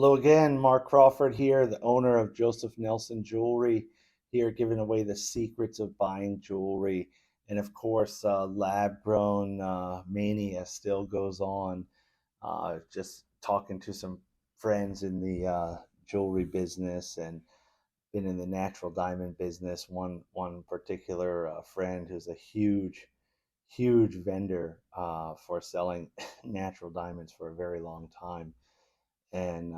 Hello again, Mark Crawford here, the owner of Joseph Nelson Jewelry, here giving away the secrets of buying jewelry. And of course, lab grown mania still goes on. Just talking to some friends in the jewelry business and been in the natural diamond business. One particular friend who's a huge vendor for selling natural diamonds for a very long time. And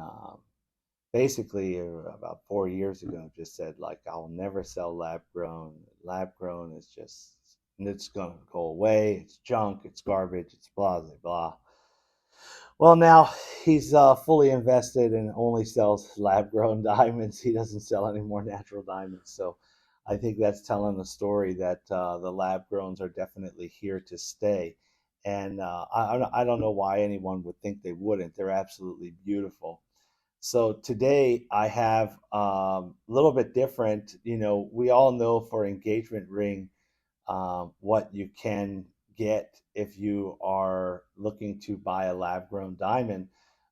basically about 4 years ago just said like I'll never sell lab grown. Lab grown is just it's gonna go away. It's junk. It's garbage. It's blah blah blah. Well, now he's fully invested and only sells lab grown diamonds. He doesn't sell any more natural diamonds. So I think that's telling the story that the lab growns are definitely here to stay. And I don't know why anyone would think they wouldn't. They're absolutely beautiful. So today I have a little bit different. You know, we all know for engagement ring what you can get if you are looking to buy a lab grown diamond.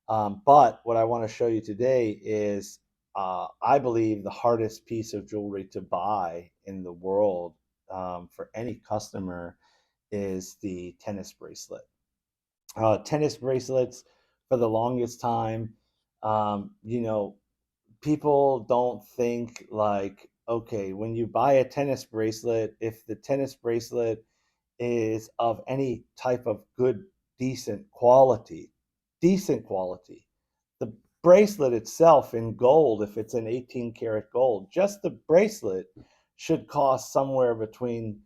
But what I want to show you today is, I believe, the hardest piece of jewelry to buy in the world for any customer is the tennis bracelet. Tennis bracelets for the longest time, you know, people don't think like, okay, when you buy a tennis bracelet, if the tennis bracelet is of any type of good, decent quality, the bracelet itself in gold, if it's an 18 karat gold, just the bracelet should cost somewhere between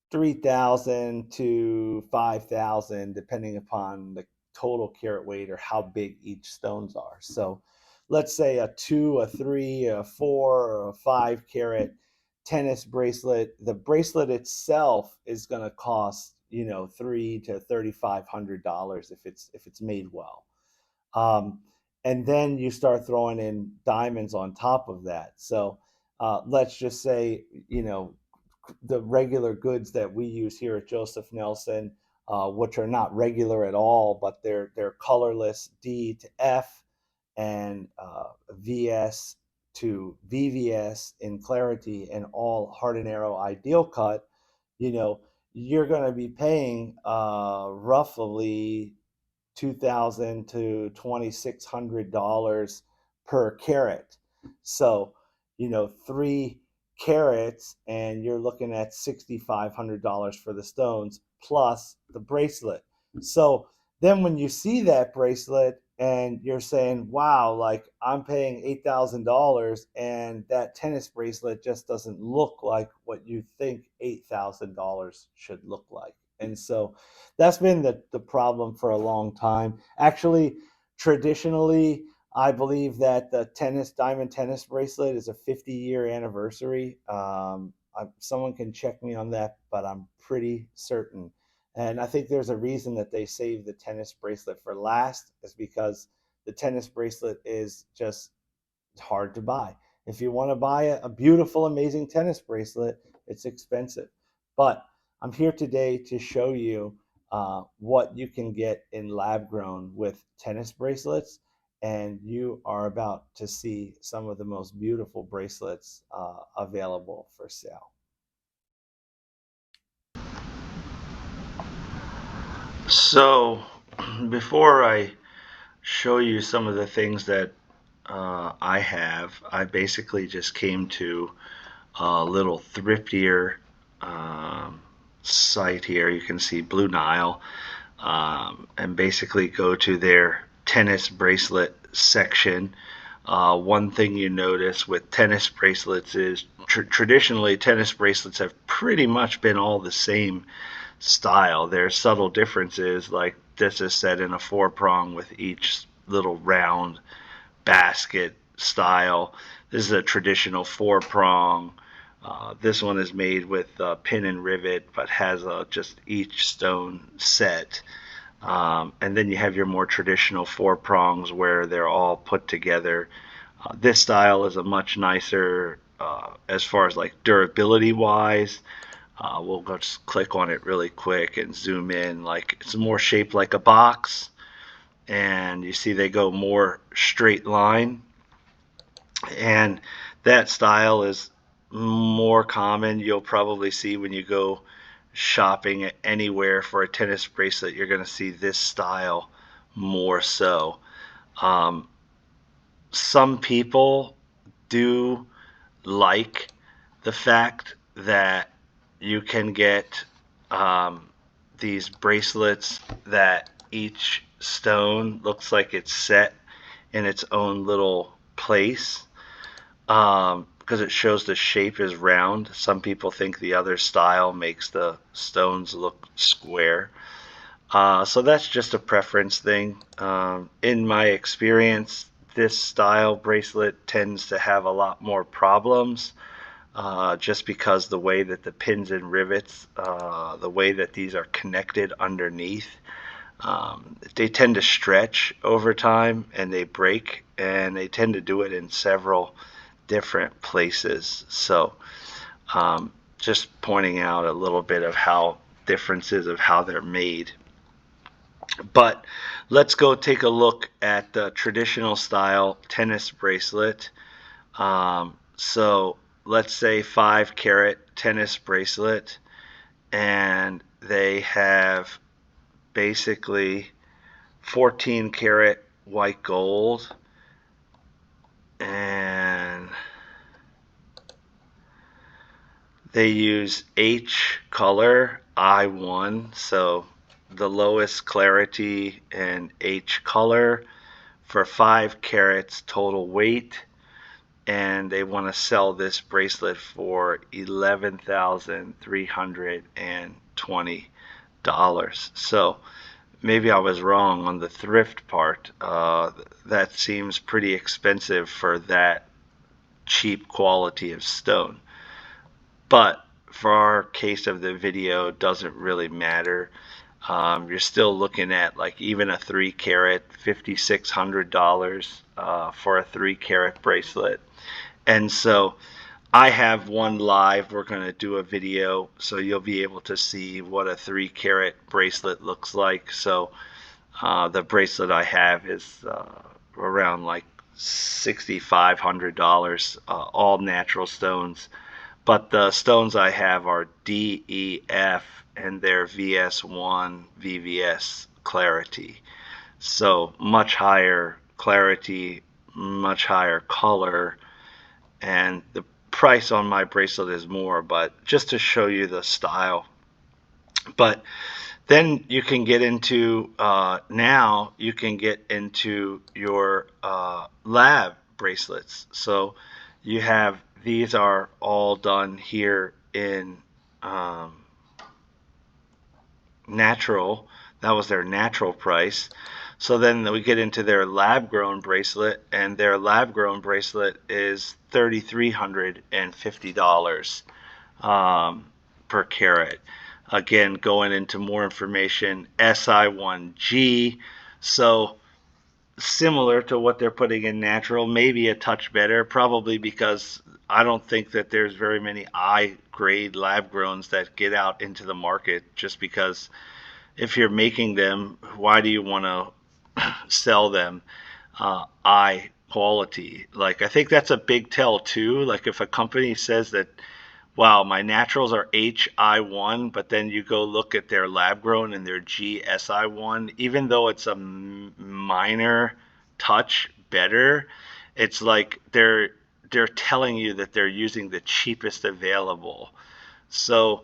3,000 to 5,000, depending upon the total carat weight or how big each stones are. So let's say a 2, a 3, a 4, or a 5 carat tennis bracelet. The bracelet itself is going to cost, you know, $3 to $3,500 if it's made well. Um, and then you start throwing in diamonds on top of that. So let's just say, you know, the regular goods that we use here at Joseph Nelson, which are not regular at all, but they're colorless D to F and VS to VVS in clarity and all hard and arrow ideal cut. You know, you're going to be paying roughly 2,000 to $2,600 per carat. So, you know, 3 carats, and you're looking at $6,500 for the stones plus the bracelet. So then when you see that bracelet and you're saying, wow, like I'm paying $8,000 and that tennis bracelet just doesn't look like what you think $8,000 should look like. And so that's been the problem for a long time. Actually, traditionally, I believe that the diamond tennis bracelet is a 50-year anniversary. Someone can check me on that, but I'm pretty certain. And I think there's a reason that they saved the tennis bracelet for last, is because the tennis bracelet is just hard to buy. If you want to buy a beautiful, amazing tennis bracelet, it's expensive. But I'm here today to show you what you can get in lab grown with tennis bracelets. And you are about to see some of the most beautiful bracelets available for sale. So, before I show you some of the things that I have, I basically just came to a little thriftier um, site here. You can see Blue Nile, and basically go to their tennis bracelet section. One thing you notice with tennis bracelets is traditionally tennis bracelets have pretty much been all the same style. There's subtle differences, like this is set in a 4 prong with each little round basket style. This is a traditional 4 prong. This one is made with pin and rivet, but has just each stone set. And then you have your more traditional 4 prongs where they're all put together. This style is a much nicer as far as like durability wise. We'll go just click on it really quick and zoom in. Like it's more shaped like a box, and you see they go more straight line, and that style is more common. You'll probably see when you go shopping anywhere for a tennis bracelet, you're going to see this style more so. Um, some people do like the fact that you can get um, these bracelets that each stone looks like it's set in its own little place, because it shows the shape is round. Some people think the other style makes the stones look square. So that's just a preference thing. In my experience, this style bracelet tends to have a lot more problems, just because the way that the pins and rivets, the way that these are connected underneath, they tend to stretch over time and they break, and they tend to do it in several different places. So, just pointing out a little bit of how differences of how they're made. But let's go take a look at the traditional style tennis bracelet. So let's say 5 carat tennis bracelet, and they have basically 14 karat white gold, and they use H color I1, so the lowest clarity and H color for 5 carats total weight, and they want to sell this bracelet for $11,320. So maybe I was wrong on the thrift part. That seems pretty expensive for that cheap quality of stone. But for our case of the video, it doesn't really matter. You're still looking at like even a 3 carat, $5,600 for a 3 carat bracelet. And so I have one live. We're going to do a video so you'll be able to see what a 3 carat bracelet looks like. So the bracelet I have is around like $6,500, all natural stones. But the stones I have are DEF, and they're VS1 VVS clarity. So much higher clarity, much higher color, and the price on my bracelet is more, but just to show you the style. But then you can get into, now you can get into your lab bracelets. So you have, these are all done here in natural. That was their natural price. So then we get into their lab grown bracelet, and their lab grown bracelet is $3,350 per carat. Again, going into more information, SI1G. So similar to what they're putting in natural, maybe a touch better, probably because I don't think that there's very many I grade lab growns that get out into the market, just because if you're making them, why do you want to sell them I quality? Like, I think that's a big tell too. Like, if a company says that, wow, my naturals are HI1, but then you go look at their lab grown and their GSI1, even though it's a minor touch better, it's like they're telling you that they're using the cheapest available. So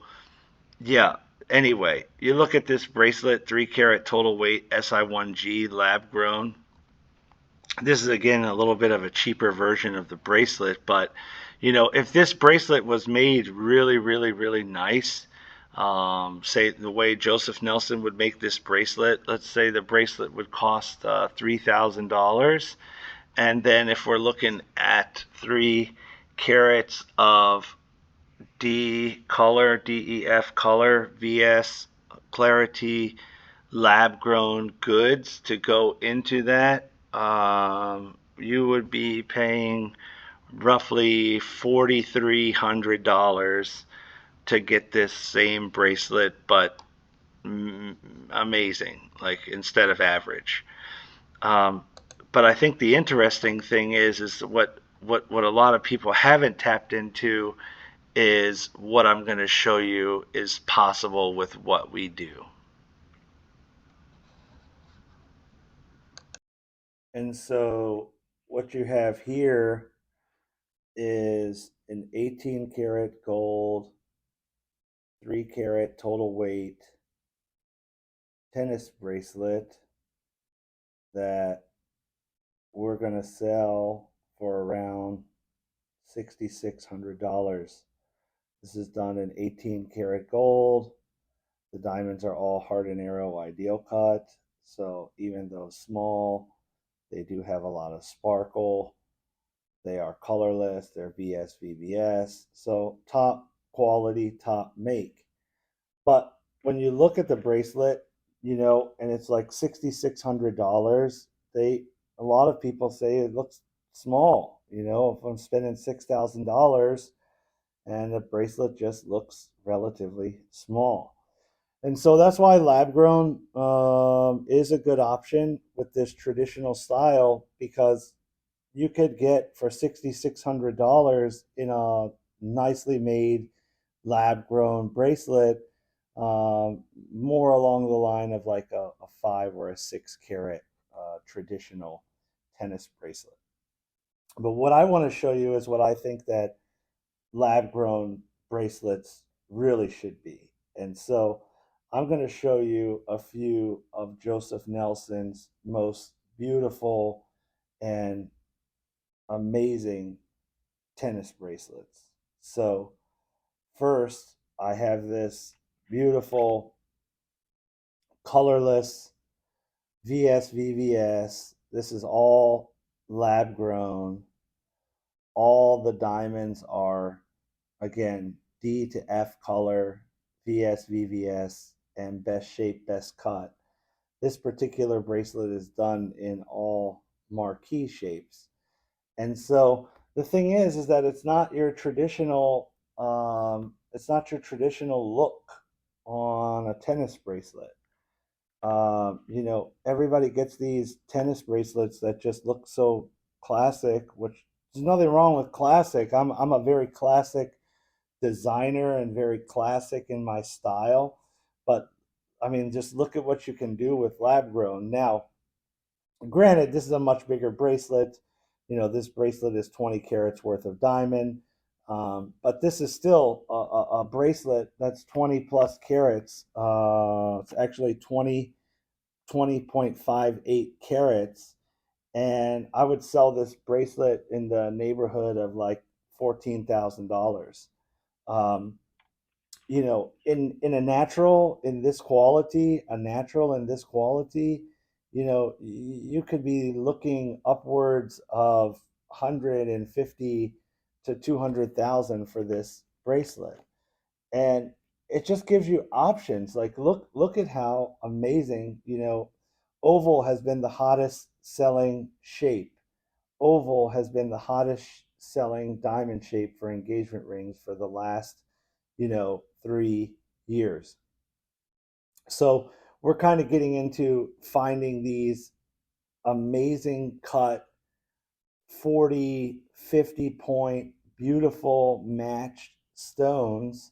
yeah. Anyway, you look at this bracelet, 3 carat total weight, SI1G lab grown. This is again a little bit of a cheaper version of the bracelet, but if this bracelet was made really, really, really nice, say the way Joseph Nelson would make this bracelet, let's say the bracelet would cost $3,000. And then if we're looking at 3 carats of DEF color, VS clarity, lab grown goods to go into that, you would be paying roughly $4,300 to get this same bracelet, but amazing, like instead of average. Um, but I think the interesting thing is what a lot of people haven't tapped into is what I'm going to show you is possible with what we do. And so what you have here is an 18 karat gold, 3 carat total weight tennis bracelet that we're going to sell for around $6,600. This is done in 18 karat gold. The diamonds are all hard and arrow ideal cut. So even though small, they do have a lot of sparkle. They are colorless. They're VS. So top quality, top make. But when you look at the bracelet, and it's like $6,600, a lot of people say it looks small. If I'm spending $6,000 and the bracelet just looks relatively small. And so that's why lab grown is a good option with this traditional style, because you could get for $6,600 in a nicely made lab grown bracelet, more along the line of like a 5 or a 6 carat traditional tennis bracelet. But what I want to show you is what I think that lab grown bracelets really should be. And so I'm going to show you a few of Joseph Nelson's most beautiful and amazing tennis bracelets. So, first, I have this beautiful colorless VSVVS. This is all lab grown. All the diamonds are, again, D to F color, VSVVS, and best shape, best cut. This particular bracelet is done in all marquee shapes. And so the thing is that it's not your traditional look on a tennis bracelet. Everybody gets these tennis bracelets that just look so classic, which there's nothing wrong with classic. I'm a very classic designer and very classic in my style. But I mean, just look at what you can do with lab grown. Now, granted, this is a much bigger bracelet. This bracelet is 20 carats worth of diamond. But this is still a bracelet that's 20 plus carats. It's actually 20.58 carats. And I would sell this bracelet in the neighborhood of like $14,000. Um, in a natural in this quality, a natural in this quality, you could be looking upwards of 150 to 200,000 for this bracelet. And it just gives you options. Like, look at how amazing, oval has been the hottest selling shape. Oval has been the hottest selling diamond shape for engagement rings for the last, 3 years. So we're kind of getting into finding these amazing cut 40, 50 point, beautiful matched stones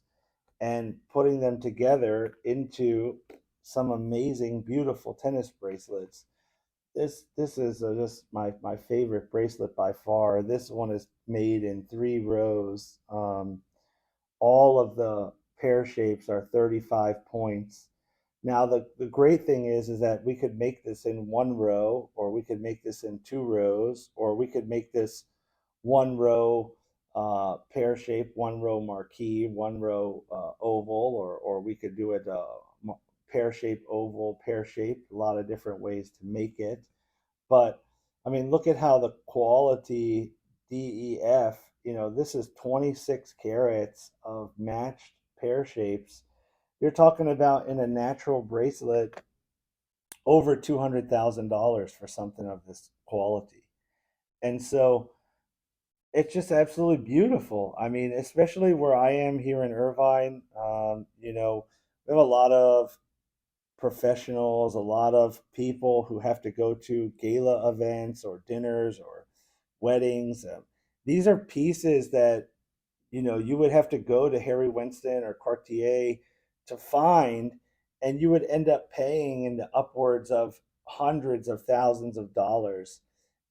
and putting them together into some amazing, beautiful tennis bracelets. This is just my favorite bracelet by far. This one is made in 3 rows. All of the pear shapes are 35 points. Now the great thing is that we could make this in 1 row, or we could make this in 2 rows, or we could make this 1 row pear shape, 1 row marquee, 1 row oval, or we could do it pear shape, oval, pear shape. A lot of different ways to make it. But I mean, look at how the quality DEF, this is 26 carats of matched pear shapes. You're talking about in a natural bracelet over $200,000 for something of this quality. And so it's just absolutely beautiful. I mean, especially where I am here in Irvine, we have a lot of professionals, a lot of people who have to go to gala events or dinners or weddings. These are pieces that you would have to go to Harry Winston or Cartier to find, and you would end up paying in the upwards of hundreds of thousands of dollars.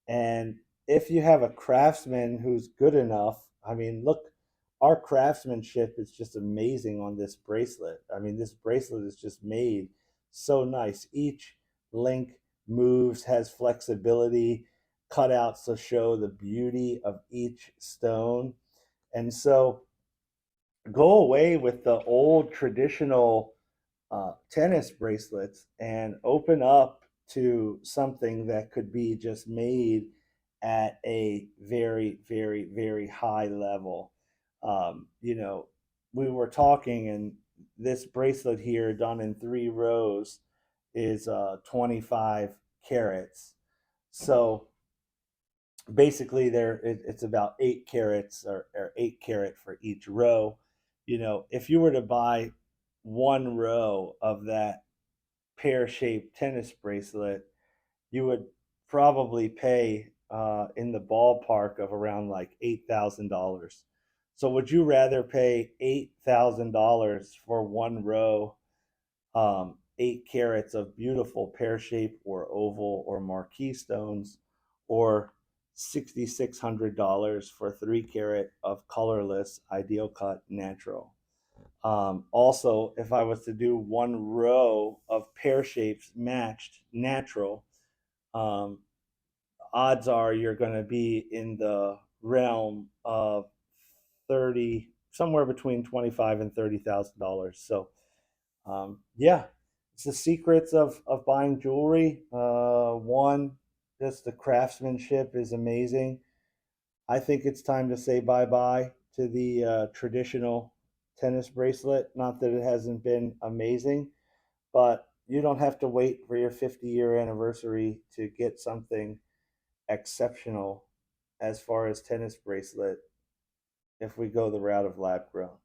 And if you have a craftsman who's good enough, I mean, look, our craftsmanship is just amazing on this bracelet. I mean, this bracelet is just made so nice. Each link moves, has flexibility, cutouts to show the beauty of each stone. And so go away with the old traditional tennis bracelets and open up to something that could be just made at a very, very, very high level. We were talking, and this bracelet here, done in 3 rows, is 25 carats. So basically, it's about 8 carats, or 8 carat for each row. If you were to buy 1 row of that pear-shaped tennis bracelet, you would probably pay in the ballpark of around like $8,000. So would you rather pay $8,000 for 1 row, 8 carats of beautiful pear-shaped or oval or marquee stones, or $6,600 for 3 carat of colorless ideal cut natural? Also, if I was to do 1 row of pear shapes matched natural, um, odds are you're going to be in the realm of 30, somewhere between 25 and $30,000. So, yeah, it's the secrets of buying jewelry. One, just the craftsmanship is amazing. I think it's time to say bye bye to the traditional tennis bracelet. Not that it hasn't been amazing, but you don't have to wait for your 50-year anniversary to get something exceptional as far as tennis bracelet if we go the route of lab grown.